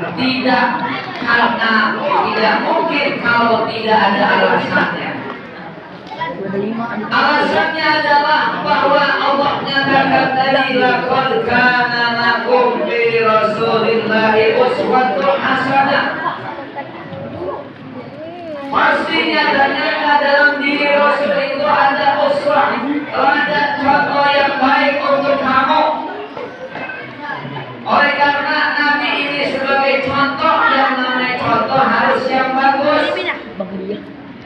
Tidak, karena tidak mungkin kalau tidak ada alasannya. Alasannya adalah bahwa Allah nyatakan tadi laqad kana lakum fi Rasulillahi uswatun hasanah. Pastinya dan nyata dalam diri Rasul itu ada uswah, ada contoh yang baik untuk kamu. Oleh karena Nabi ini sebagai contoh, yang namanya contoh harus yang bagus.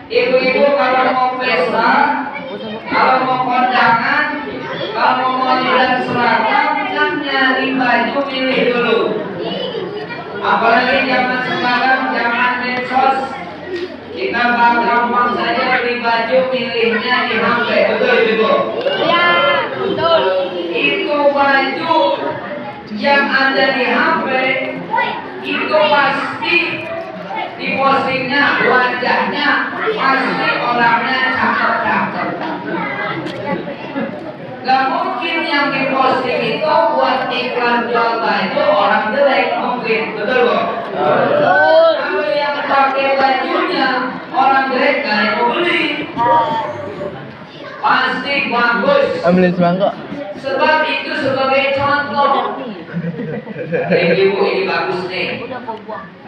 Ibu-ibu kalau mau pesta, kalau mau kondangan, kalau mau lihat seragam, jangan nyari baju, pilih dulu. Apalagi zaman sekarang, zaman medsos, kita gampang saja beli baju, pilihnya di HP. Betul ibu? Ya, betul. Itu baju yang ada di HP itu pasti di postingnya, wajahnya pasti orangnya cakep-cakep. Gak mungkin yang di posting itu buat iklan jual baju orang jelek, mungkin. Betul bu? Betul. Kalau yang pakai bajunya orang jelek gak yang mau beli. Pasti bagus. Ambilin semangkok. Sebab itu sebagai contoh. Ibu ini bagus nih.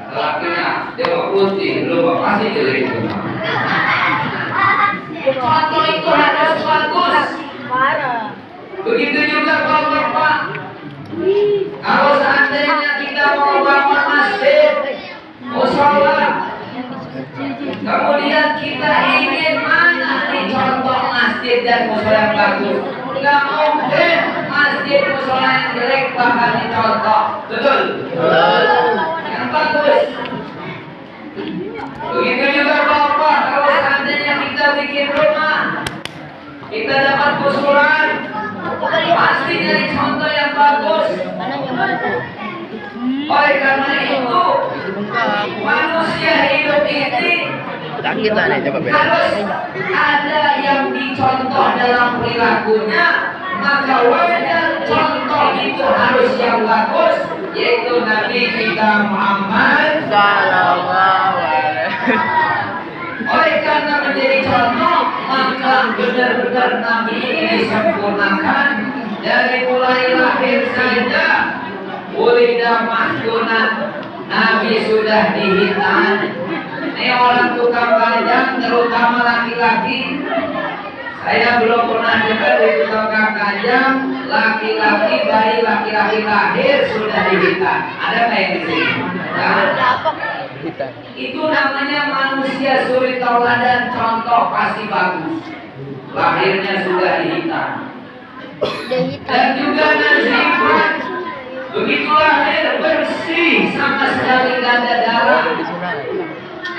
Lakinya dia mau putih, lu mau pasti jelek. Contoh itu harus bagus. Begitu juga bapak. Kalau seandainya kita mau bangun masjid, musola, kemudian kita ingin mana nih contoh masjid dan musola yang bagus. Gak mungkin masjid musola yang jelek bakal dicontoh. Betul? Yang bagus. Begitu juga bapak, kalau seandainya kita bikin rumah, kita dapat usulan, pasti dari contoh yang bagus. Oleh karena itu, manusia hidup ini harus ada yang dicontoh dalam perilakunya, maka wajar contoh itu harus yang bagus, yaitu Nabi kita Muhammad sallallahu alaihi. Oleh karena menjadi contoh, maka benar-benar Nabi ini disempurnakan dari mulai lahir saja. Ulidah mahdunan, Nabi sudah dihitan. Ini orang tukang kajang, terutama laki-laki. Saya belum pernah dengar di tukang kajang, laki-laki, bayi laki-laki lahir sudah dihitan. Ada nggak yang di sini? Itu namanya manusia suri tauladan, contoh pasti bagus. Lahirnya sudah dihitan. Dan juga nasihat. Begitu lahir bersih, sama sekali tidak ada darah.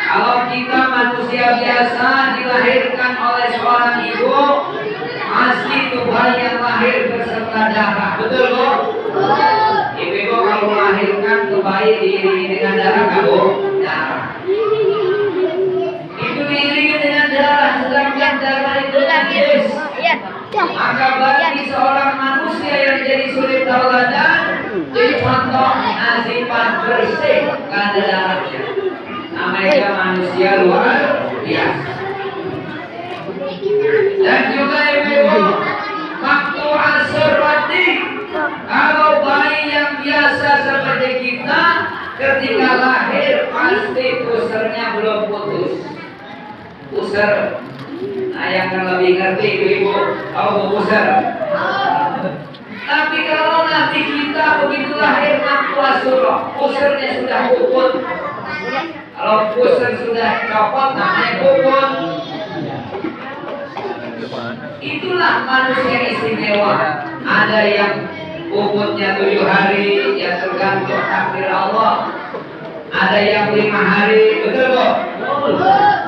Kalau kita manusia biasa dilahirkan oleh seorang ibu, pasti tubuh yang lahir beserta darah. Betul bu? Ibu kalau melahirkan ke bayi diiringi dengan darah, kamu darah. Itu diiringi dengan darah, sedangkan darah itu najis. Maka bagi seorang manusia yang jadi sulit tauladan, jadi contoh nasifat bersih, gak ada darahnya. Namanya manusia luar biasa. Dan juga ibu, waktu asurati, kalau bayi yang biasa seperti kita, ketika lahir pasti pusernya belum putus. Puser. Nah, yang lebih ngerti ibu, kalau puser. Tapi kalau nanti kita begitu lahir waktu asurah, pusernya sudah puput. Kalau puser sudah copot, namanya puput. Itulah manusia istimewa. Ada yang puputnya 7 hari, ya tergantung takdir Allah. Ada yang 5 hari, betul bu?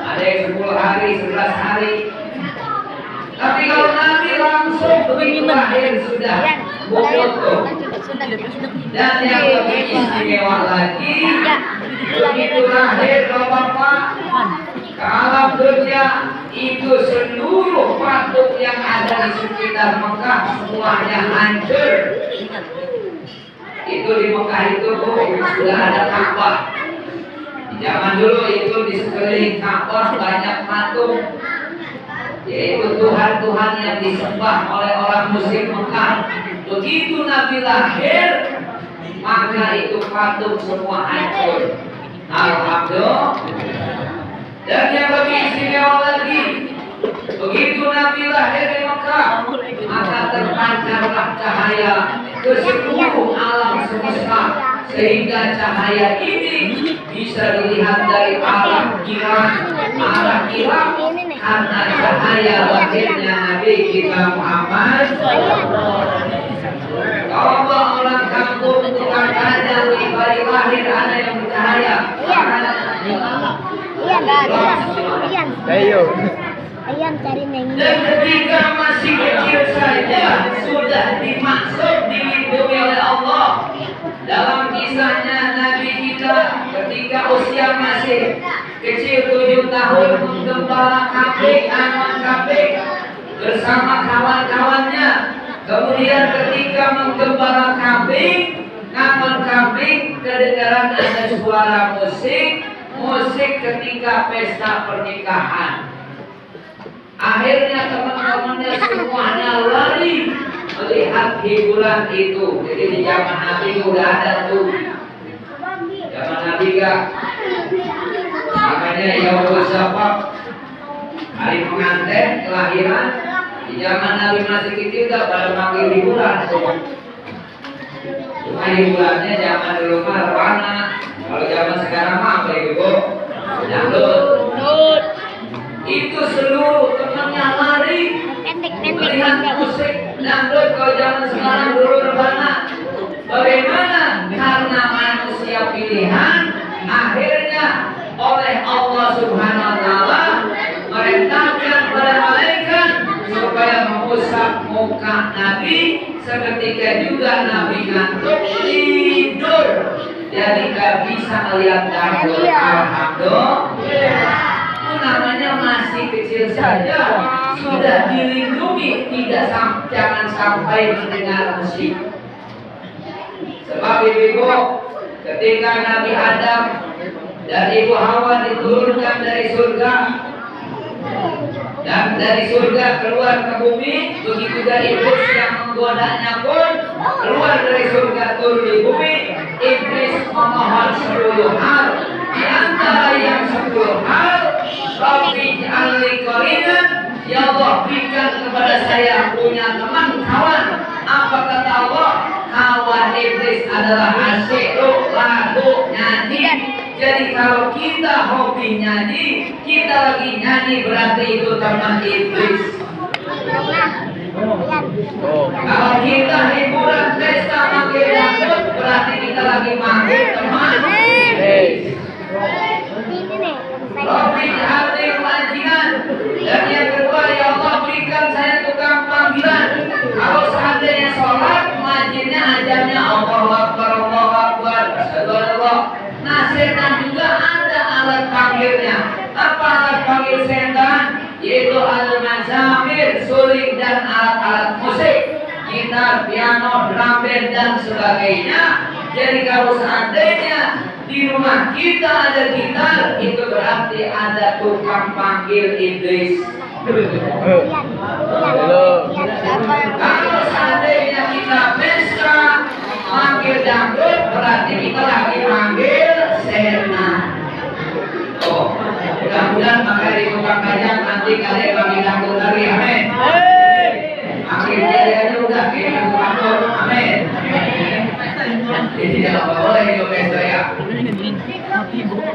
Ada yang 10 hari, 11 hari. Tapi kalau nanti langsung begitu lahir sudah puput tuh. Dan yang lebih istimewa lagi, begitu lahir bapak, ke alam dunia itu seluruh patung yang ada di sekitar Mekah semuanya hancur. Itu di Mekah itu sudah ada Ka'bah. Di zaman dulu itu di sekeliling Ka'bah banyak patung, yaitu Tuhan-Tuhan yang disembah oleh orang musyrik Mekah. Begitu Nabi lahir, maka itu patung semua hancur. Alhamdulillah. Dan yang lebih istimewa lagi, begitu Nabi lahir di Mekah, maka terpancarlah cahaya ke seluruh alam semesta, sehingga cahaya ini bisa dilihat dari arah Irak karena cahaya lahirnya Nabi kita Muhammad. Coba orang kampung tukang tanya di balik lahir ada yang bercahaya. Ayam cari neng. Dan ketika masih kecil saja sudah dimaksud dilindungi oleh Allah. Dalam kisahnya Nabi kita ketika usia masih kecil 7 tahun menggembala kambing, anak kambing bersama kawan-kawannya. Kemudian ketika menggembala kambing, ngamen kambing, kedengaran ada suara musik ketika pesta pernikahan. Akhirnya teman-temannya semuanya lari melihat hiburan itu. Jadi di zaman Nabi udah ada tuh. Zaman Nabi gak? Makanya Yaumul Zafaf, hari pengantin kelahiran. Di zaman Nabi masih kecil gak pada panggil hiburan tuh. Cuma hiburannya zaman dulu mah warna. Kalau zaman sekarang mah apa ibu? Dangdut. Itu seluruh temannya lari melihat musik dangdut. Kalau zaman sekarang dulu rebana. Bagaimana? Karena manusia pilihan, akhirnya oleh Allah Subhanahu Wa Taala merintahkan pada malaikat supaya mengusap muka Nabi. Seketika juga Nabi ngantuk tidur, jadi gak bisa melihat dangdut. Alhamdulillah. Namanya masih kecil saja sudah dilindungi, jangan sampai mendengar musik. Sebab ibu, ketika Nabi Adam dan Ibu Hawa diturunkan dari surga dan dari surga keluar ke bumi, begitu juga iblis yang menggodanya pun keluar dari surga turun di bumi. Iblis memohon 10 hal, di antara yang 10 hal, Rabbi ij'alni qarinan, ya Allah berikan kepada saya punya teman kawan. Apa kata Allah? Kawan iblis adalah asyik, lagu, nyanyi. Jadi kalau kita hobi nyanyi, kita lagi nyanyi, berarti itu teman iblis. Kalau kita hiburan pesta manggil dangdut, berarti kita lagi manggil teman iblis. Rabbi ij'alni majinan. Dan yang kedua, ya Allah berikan saya tukang panggilan. Kalau seandainya sholat, majinnya ajarnya Allahu Akbar, Allahu Akbar, asyhadu an la. Nah, setan juga ada alat panggilnya. Apa alat panggil setan? Yaitu al-mazamir, suling dan alat-alat musik, gitar, piano, drum band dan sebagainya. Jadi kalau seandainya di rumah kita ada gitar, itu berarti ada tukang panggil iblis. Kalau seandainya kita pesta panggil dangdut, berarti kita lagi panggil setan. Oh, mudah-mudahan maka di tukang kajang nanti kalian bagi dangdut lagi, amin. Akhirnya dia udah kita tukang, amin. Jadi tidak boleh itu pesta ya.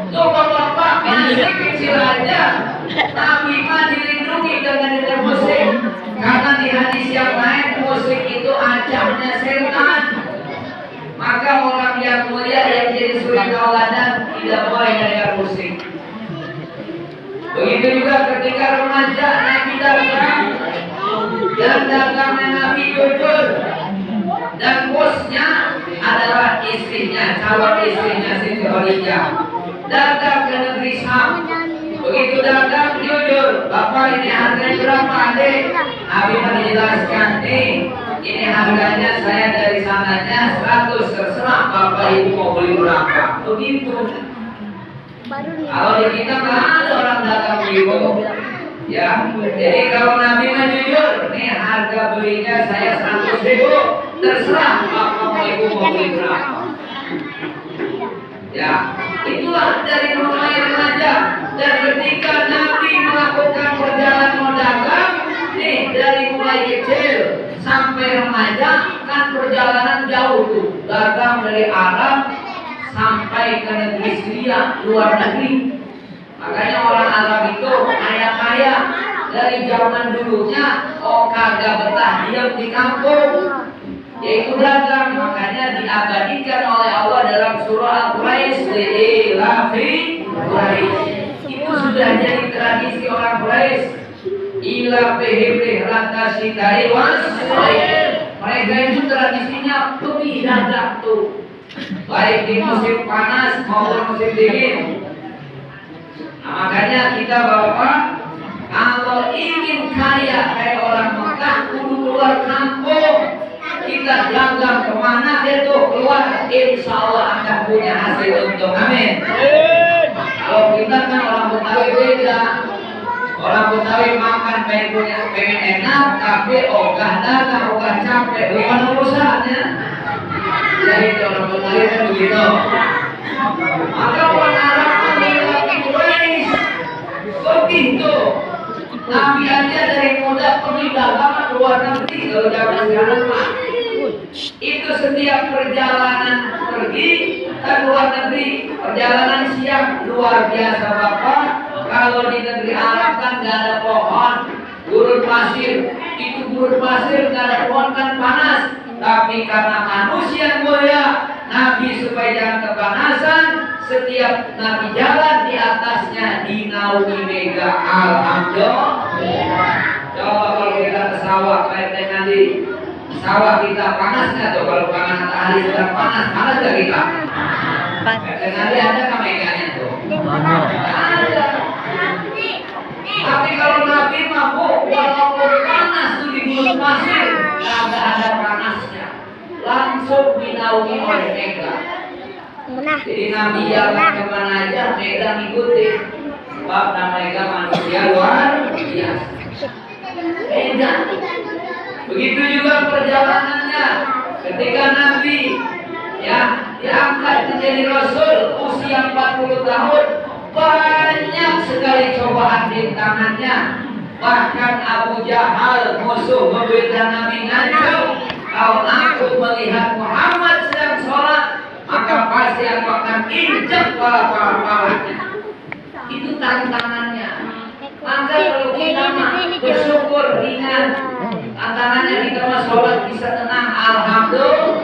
Tuh bapak masih kecil aja, Nabi mah dilindungi dengan musik. Karena di hadis yang lain musik itu acahnya setan. Maka orang yang mulia yang jadi suri tauladan tidak boleh dengar musik. Begitu juga ketika remaja Nabi dagang, dan dagangnya Nabi jujur, dan bosnya adalah istrinya, calon istrinya Siti Khadijah. Dagang ke negeri Syam. Begitu dagang jujur, bapak ini harganya berapa adik? Nabi menjelaskan nih, Ini harganya saya dari sananya 100, terserah Bapak Ibu mau beli berapa. Begitu. Kalau di kita nggak ada orang datang begitu. Ya, jadi kalau Nabi jujur, nih harga belinya saya 100.000, terserah Bapak Ibu mau beli berapa. Ya, itulah dari mulai remaja. Dan ketika Nabi melakukan perjalanan dagang, nih dari mulai kecil sampai remaja kan perjalanan jauh tuh, dagang dari Arab sampai ke negeri Syria, luar negeri. Makanya orang Arab itu kaya-kaya dari zaman dulunya, kagak betah diam di kampung, yaitu dagang. Makanya diabadikan oleh Allah dalam surah Al-Quraisy, li'ilafi Quraisy. Itu sudah jadi tradisi orang Quraisy. Ila bihim rata sitai was. Mereka itu tradisinya pergi dagang tuh, baik di musim panas maupun musim dingin. Nah, makanya kita Bapak, kalau ingin kaya kayak orang Mekah, kudu keluar kampung. Kita dagang kemana itu keluar, insya Allah akan punya hasil untuk amin. Kalau kita kan orang Betawi beda. Orang Betawi makan pengen enak, tapi ogah dagang, ogah capek, bukan urusannya. Jadi orang Betawi kan begitu. Maka orang Arab menilai Quraisy begitu. Nabi aja dari muda pergi dagang ke luar negeri. Kalau zaman sekarang mah itu setiap perjalanan pergi ke luar negeri, perjalanan siang luar biasa Bapak. Kalau di negeri Arab kan nggak ada pohon, gurun pasir. Itu gurun pasir nggak ada pohon kan panas. Tapi karena manusia mulia, Nabi supaya jangan kepanasan, setiap Nabi jalan di atasnya dinaungi mega. Alhamdulillah. Coba kalau kita ke sawah kayak tadi, sawah kita panas nggak tuh? Kalau panas matahari sedang panas, panas nggak kita? Kayak tadi ada nggak meganya tuh? Ada. Tapi kalau Nabi mampu, walaupun panas tuh di gurun pasir, nggak ada panasnya, langsung dinaungi oleh mega. Jadi Nabi jalan kemana aja, mega ngikutin. Sebab mega manusia luar biasa. Mega. Begitu juga perjalanannya. Ketika Nabi diangkat menjadi Rasul usia 40 tahun, banyak sekali cobaan di tangannya. Bahkan Abu Jahal, musuh bebuyutan Nabi, ngancam, kalau aku melihat Muhammad sedang sholat, maka pasti aku akan injak kepala-kepalanya. Itu tantangannya. Maka kalau kita mah bersyukur ringan, tantangannya kita mah sholat bisa tenang, alhamdulillah.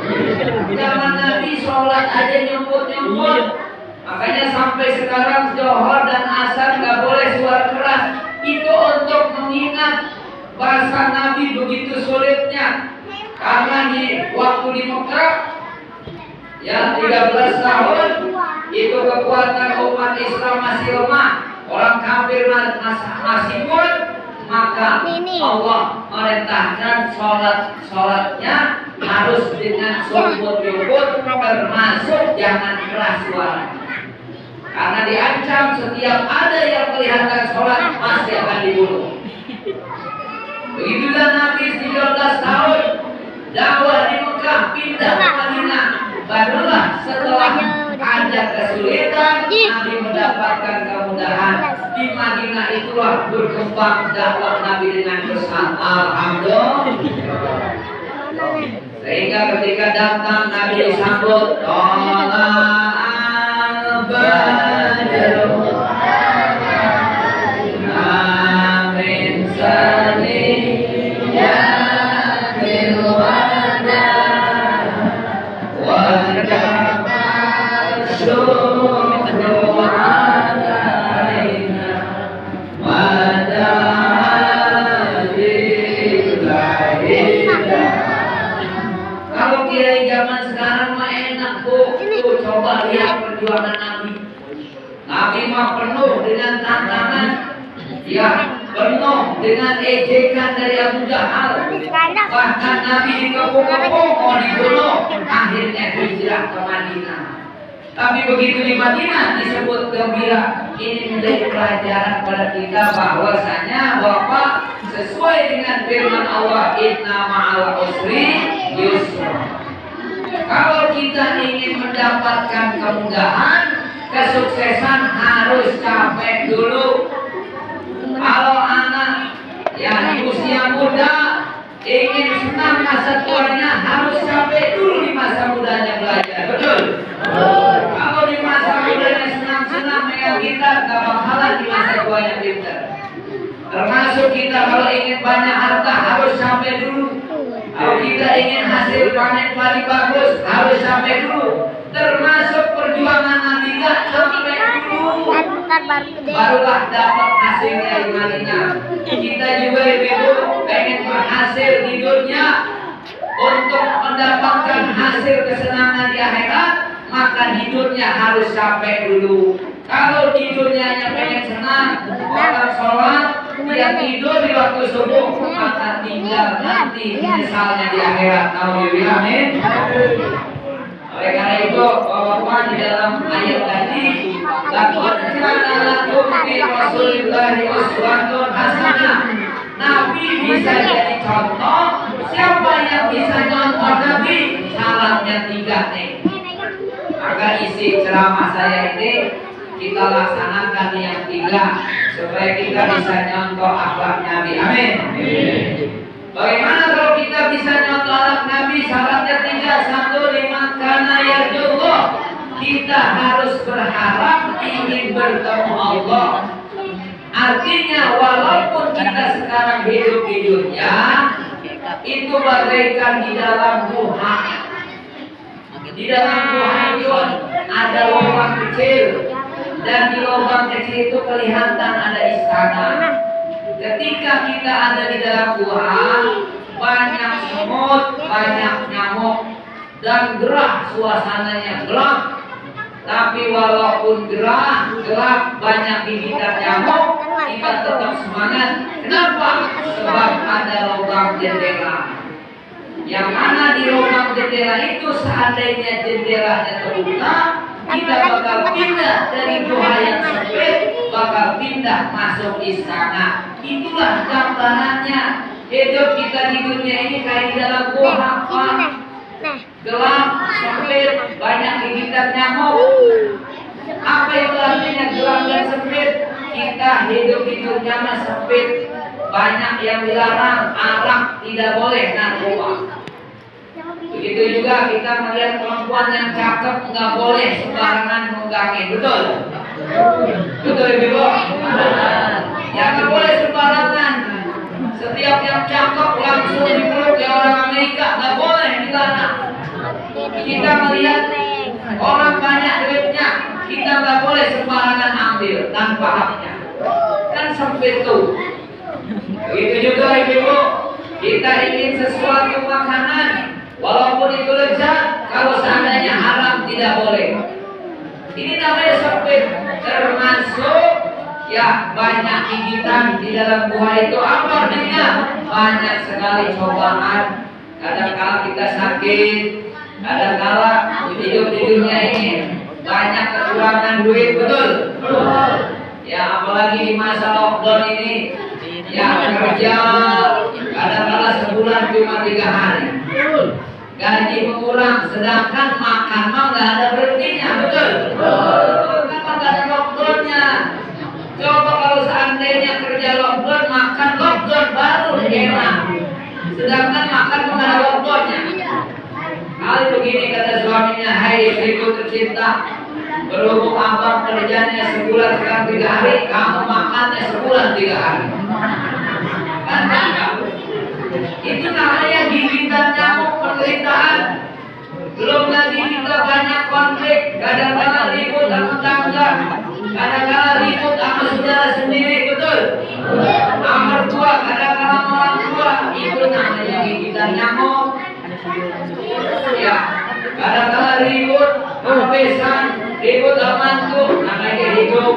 Zaman Nabi sholat aja nyemput-nyemput. Makanya sampai sekarang Johor dan Asar nggak boleh suara keras. Itu untuk mengingat bahasa Nabi begitu sulitnya. Karena di waktu di Mekah, ya 13 tahun, itu kekuatan umat Islam masih lemah. Orang kafir masih kuat. Maka Allah merintahkan sholatnya harus dengan sumput-sumput, termasuk jangan keras suara. Karena diancam setiap ada yang kelihatan sholat pasti akan dibunuh. Begitulah Nabi 13 tahun dakwah di Mekah, pindah ke Madinah. Barulah setelah ada kesulitan, Nabi mendapatkan kemudahan. Di Madinah itulah berkembang dakwah Nabi dengan besar. Alhamdulillah. Sehingga ketika datang Nabi disambut, kalau kiai zaman sekarang mah enak Bu. Tuh coba lihat perjuangan Nabi. Nabi mah penuh dengan tantangan. Ya, penuh dengan ejekan dari Abu Jahal. Bahkan Nabi dikepung-kepung mau dibunuh, akhirnya hijrah ke Madinah. Tapi begitu di Madinah disebut gembira. Ini menjadi pelajaran pada kita bahwasanya Bapak sesuai dengan firman Allah, inna ma'al usri yusra. Kalau kita ingin mendapatkan kemudahan, kesuksesan harus capek dulu. Kalau anak yang usia muda ingin senang masa tuanya, harus capek dulu di masa mudanya belajar. Betul? Kalau di masa mudanya senang-senang dengan kita, gak bakalan di masa tuanya pintar. Termasuk kita kalau ingin banyak harta harus sampai dulu. Kalau kita ingin hasil panen padi bagus harus sampai dulu. Termasuk perjuangan Nabi sampai dulu. Barulah dapat hasilnya di Madinah. Kita juga ibu pengen berhasil di dunia untuk mendapatkan hasil kesenangan di akhirat, maka hidupnya harus sampai dulu. Kalau di dunianya pengen senang, orang sholat, dia tidur di waktu subuh, maka tinggal nanti misalnya di akhirat. Alhamdulillah, amin. Oleh karena itu, bahwa di dalam ayat tadi, laqad kana lakum fi Rasulillahi uswatun hasanah. Nabi bisa jadi contoh. Siapa yang bisa contoh Nabi? Syaratnya 3 nih. Maka isi ceramah saya ini kita laksanakan yang 3 supaya kita bisa nyontoh akhlak Nabi. Amin. Bagaimana kalau kita bisa nyontoh akhlak Nabi? Syaratnya 3. 1, liman kana yarjullah. Kita harus berharap ingin bertemu Allah. Artinya walaupun kita sekarang hidup di dunia, itu bagaikan di dalam gua. Di dalam gua itu ada lubang kecil, dan di lubang kecil itu kelihatan ada istana. Ketika kita ada di dalam gua, banyak semut, banyak nyamuk, dan gerah, suasananya gelap. Tapi walaupun gerah, gelap, banyak gigitan nyamuk, kita tetap semangat. Kenapa? Sebab ada lubang jendela. Yang mana di lubang jendela itu seandainya jendelanya terbuka, kita bakal pindah dari gua yang sempit, bakal pindah masuk istana. Itulah gambarannya. Hidup kita di dunia ini kayak di dalam gua apa? Gelap, sempit, banyak gigitan nyamuk. Apa itu artinya gelap dan sempit? Kita hidup di dunia mah sempit, banyak yang dilarang, arak tidak boleh, narkoba. Begitu juga kita melihat perempuan yang cakep nggak boleh sembarangan nunggangi, betul? Betul ibu? Ya nggak boleh sembarangan. Setiap yang cakep langsung dipeluk ke orang Amerika, nggak boleh, dilarang. Kita melihat orang banyak duitnya, kita nggak boleh sembarangan ambil tanpa haknya. Kan sempit tuh. Begitu juga ibu, kita ingin sesuatu makanan, walaupun itu lezat, kalau seandainya haram tidak boleh. Ini namanya sempit. Termasuk ya banyak gigitan di dalam buah itu. Apa artinya? Banyak sekali cobaan. Kadang-kala kita sakit, kadang-kala hidup di dunia ini banyak kekurangan duit, betul? Ya apalagi di masa lockdown ini, ya kerja kadang-kala sebulan cuma 3 hari, gaji mengurang, sedangkan makan mah nggak ada berhentinya, betul? Kenapa nggak ada lockdownnya? Coba kalau seandainya kerja lockdown, makan lockdown baru enak. Sedangkan makan nggak ada lockdownnya. Kali begini kata suaminya, hai istriku tercinta, berhubung abang kerjanya sebulan sekarang 3 hari, kamu makannya sebulan 3 hari. Kan enggak? Itu namanya gigitan nyamuk penderitaan. Belum lagi kita banyak konflik, kadang-kadang ribut sama tetangga, kadang-kadang ribut sama saudara sendiri, betul? Sama mertua, kadang-kadang orang tua, itu namanya gigitan nyamuk. Ya, kadang-kadang ribut sama besan, ribut sama mantu, namanya hidup.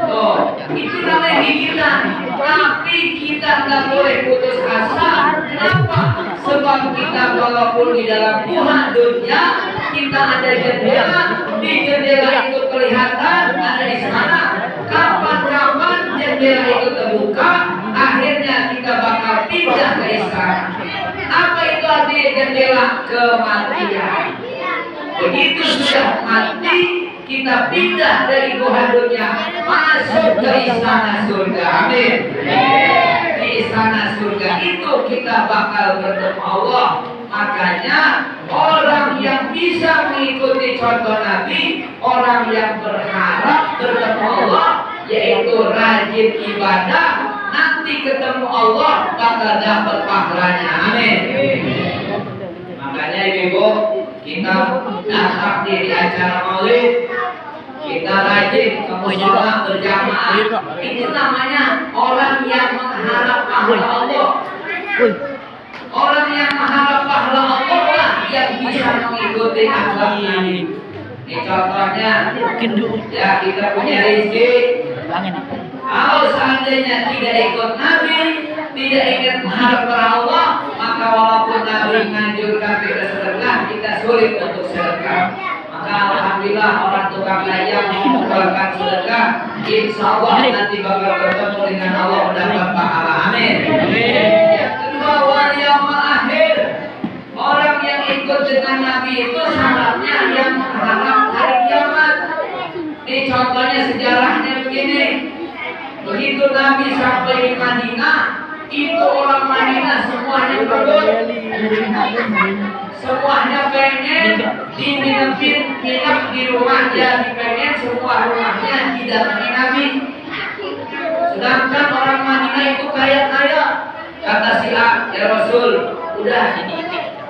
Oh, itu namanya gigitan. Tapi kita nggak boleh putus asa. Kenapa? Sebab kita walaupun di dalam dunia kita ada jendela, di jendela itu kelihatan ada di sana. Kapan-kapan jendela itu terbuka, akhirnya kita bakal pindah ke istana. Apa itu artinya jendela? Kematian. Begitu sudah mati, kita pindah dari gua dunia masuk ke istana surga. Amin. Di istana surga itu kita bakal bertemu Allah. Makanya orang yang bisa mengikuti contoh Nabi, orang yang berharap bertemu Allah, yaitu rajin ibadah, nanti ketemu Allah bakal dapat pahalanya. Amin. Makanya ibu, kita datang di acara maulid, kita rajin ke mushola berjamaah. Itu namanya orang yang mengharap pahala Allah. Orang yang mengharap pahala Allah lah yang bisa mengikuti akhlak Nabi. Ini contohnya, ya kita punya rezeki. Kalau seandainya tidak ikut Nabi, tidak ingin mengharap kepada Allah, maka walaupun Nabi menganjurkan kita sedekah, kita sulit untuk sedekah. Maka alhamdulillah orang tukang gaya mau mengeluarkan sedekah, insya Allah nanti bakal bertemu dengan Allah mendapat pahala. Amin. Yang kedua, wal yaumil akhir. Orang yang ikut dengan Nabi itu syaratnya yang mengharap hari kiamat. Ini contohnya sejarahnya begini. Begitu Nabi sampai di Madinah, itu orang Madinah semuanya berebut, semuanya pengen diminapin minap di rumahnya, pengen semua rumahnya didatangi Nabi. Sedangkan orang Madinah itu kaya-kaya. Kata si A, ya Rasul, udah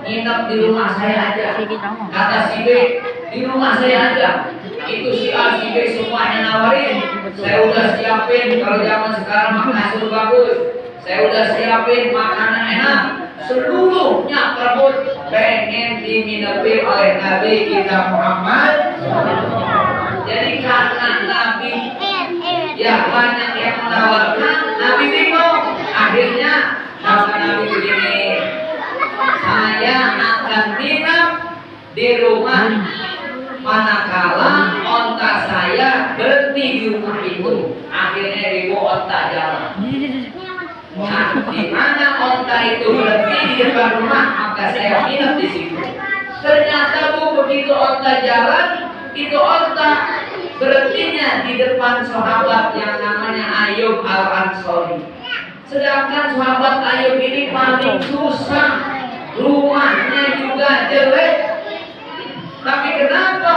nginap di rumah saya aja. Kata si B, di rumah saya aja. Itu si A, si B semuanya nawarin. Saya udah siapin, kalau zaman sekarang mah kasur bagus. Saya udah siapin makanan enak. Seluruhnya terbut pengen diminapi oleh Nabi kita Muhammad. Jadi karena Nabi ya banyak yang menawarkan, Nabi bingung. Akhirnya kata Nabi begini, saya akan minap di rumah manakala onta saya berhenti di rumah itu. Akhirnya dibawa onta jalan. Nah, di mana onta itu berhenti di depan rumah, maka saya minap di situ. Ternyata begitu onta jalan, itu onta berhentinya di depan sahabat yang namanya Ayub Al-Ansori. Sedangkan sahabat Ayub ini paling susah, rumahnya juga jelek. Tapi kenapa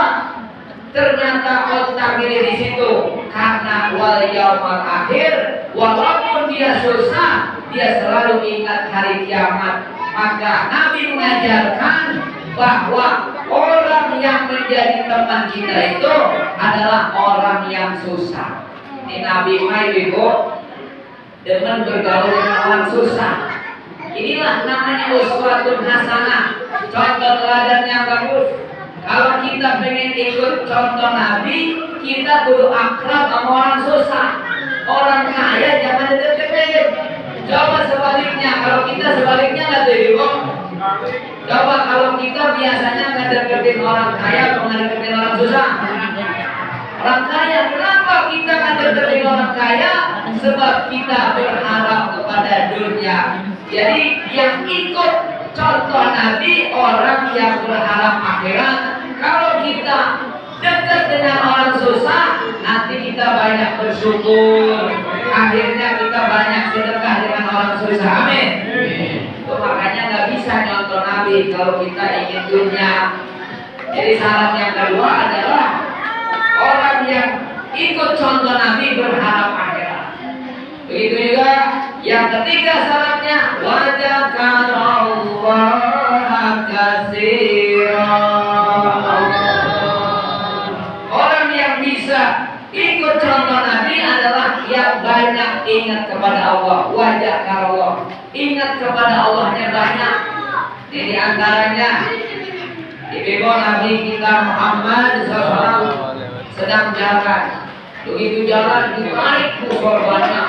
ternyata onta milih di situ? Karena wal yaumil akhir, walaupun dia susah, dia selalu ingat hari kiamat. Maka Nabi mengajarkan bahwa orang yang menjadi teman kita itu adalah orang yang susah. Ini Nabi Ibu dengan bergaul dengan orang susah. Inilah namanya uswatun hasanah, contoh teladan yang bagus. Kalau kita pengen ikut contoh Nabi, kita kudu akrab sama orang susah. Orang kaya jangan deket-deketin. Coba sebaliknya, kalau kita sebaliknya nggak Ibu. Coba kalau kita biasanya nggak deketin orang kaya, atau nggak deketin orang susah. Orang kaya, kenapa kita nggak deketin orang kaya? Sebab kita berharap kepada dunia. Jadi yang ikut contoh Nabi orang yang berharap akhirat. Kalau kita dekat dengan orang susah, nanti kita banyak bersyukur. Akhirnya kita banyak sedekah dengan orang susah. Amin. Itu makanya nggak bisa contoh Nabi kalau kita ingin dunia. Jadi syarat yang kedua adalah orang yang ikut contoh Nabi berharap akhirat. Begitu juga yang ketiga syaratnya wajah Allah katsiran. Orang yang bisa ikut contoh Nabi adalah yang banyak ingat kepada Allah. Wajah Allah, ingat kepada Allahnya banyak. Jadi antaranya Ibu Nabi kita Muhammad SAW sedang jalan. Begitu jalan ditarik korbannya.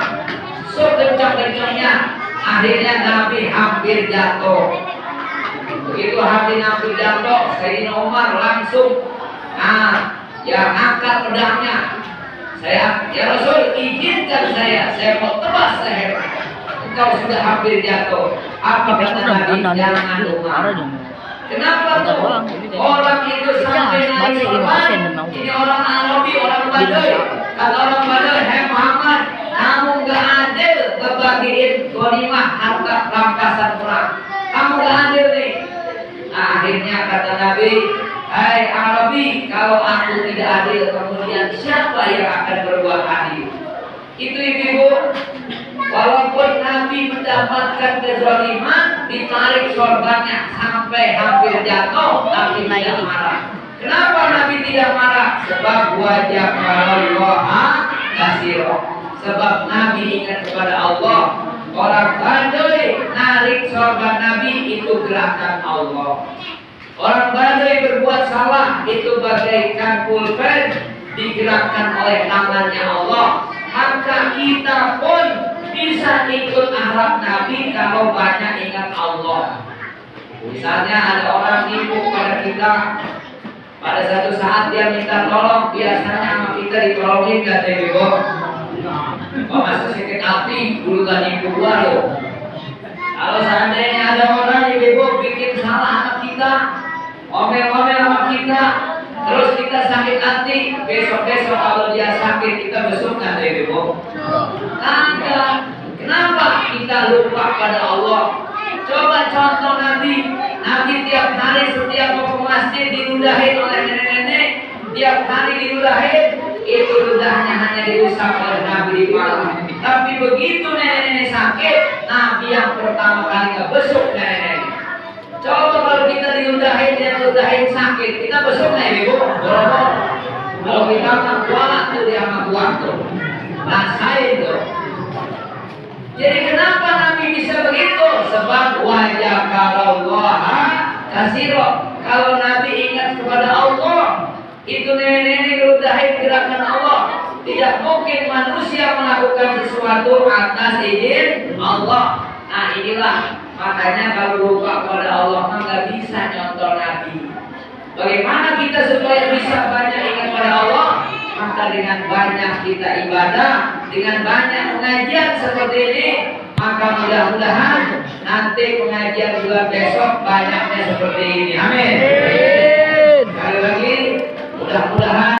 kencang-kencangnya. Akhirnya Nabi hampir jatuh. Begitu Nabi jatuh, Sayyidina Umar langsung angkat pedangnya. Ya Rasul, izinkan saya mau tebas leher. Engkau sudah hampir jatuh. Apa kata Nabi? Jangan Umar. Kenapa tuh? Orang itu sampai naik korban. Ini orang Arabi, orang Badai. Kata orang Badai, "Hei Muhammad, kamu gak adil ngebagiin ghanimah harta rampasan perang. Kamu gak adil nih." Nah, akhirnya kata Nabi, "Hai Arabi, kalau aku tidak adil, kemudian siapa yang akan berbuat adil?" Itu ibu-ibu, walaupun Nabi mendapatkan kezaliman, ditarik sorbannya sampai hampir jatuh, Nabi tidak marah. Kenapa Nabi tidak marah? Sebab wajah Allah kasiro. Sebab Nabi ingat kepada Allah. Orang Badai narik sorban Nabi itu gerakan Allah. Orang Badai berbuat salah itu bagaikan pulpen digerakkan oleh tangannya Allah. Maka kita pun bisa ikut akhlak Nabi kalau banyak ingat Allah. Misalnya ada orang nipu pada kita, pada satu saat dia minta tolong, biasanya sama kita ditolongin gak ibu? Oh masa sakit hati, dulu kan nipu gua loh. Kalau seandainya ada orang ibu bikin salah sama kita, omel-omel sama kita, terus kita sakit hati, besok-besok kalau dia sakit kita besuk nggak ibu? Kagak. Kenapa kita lupa pada Allah? Coba contoh Nabi tiap hari setiap mau ke masjid diludahin oleh nenek-nenek, tiap hari diludahin, itu ludahnya hanya diusap oleh Nabi di malam. Tapi begitu nenek-nenek sakit, Nabi yang pertama kali ngebesuk nenek-nenek. Coba kalau kita diludahin, dia ludahin sakit, kita besuk nggak ibu? Kalau kita makan buah tuh dia makan buah tuh, rasain tuh. Jadi kenapa Nabi bisa begitu? Sebab wajah Allah kasiro. Kalau Nabi ingat kepada Allah, itu nenek-nenek ludahin gerakan Allah. Tidak mungkin manusia melakukan sesuatu atas izin Allah. Nah inilah makanya kalau lupa kepada Allah nggak bisa nyontoh Nabi. Bagaimana kita supaya bisa banyak ingat pada Allah? Maka dengan banyak kita ibadah, dengan banyak pengajian seperti ini, maka mudah-mudahan nanti pengajian bulan besok banyaknya seperti ini. Amin. Sekali lagi, mudah-mudahan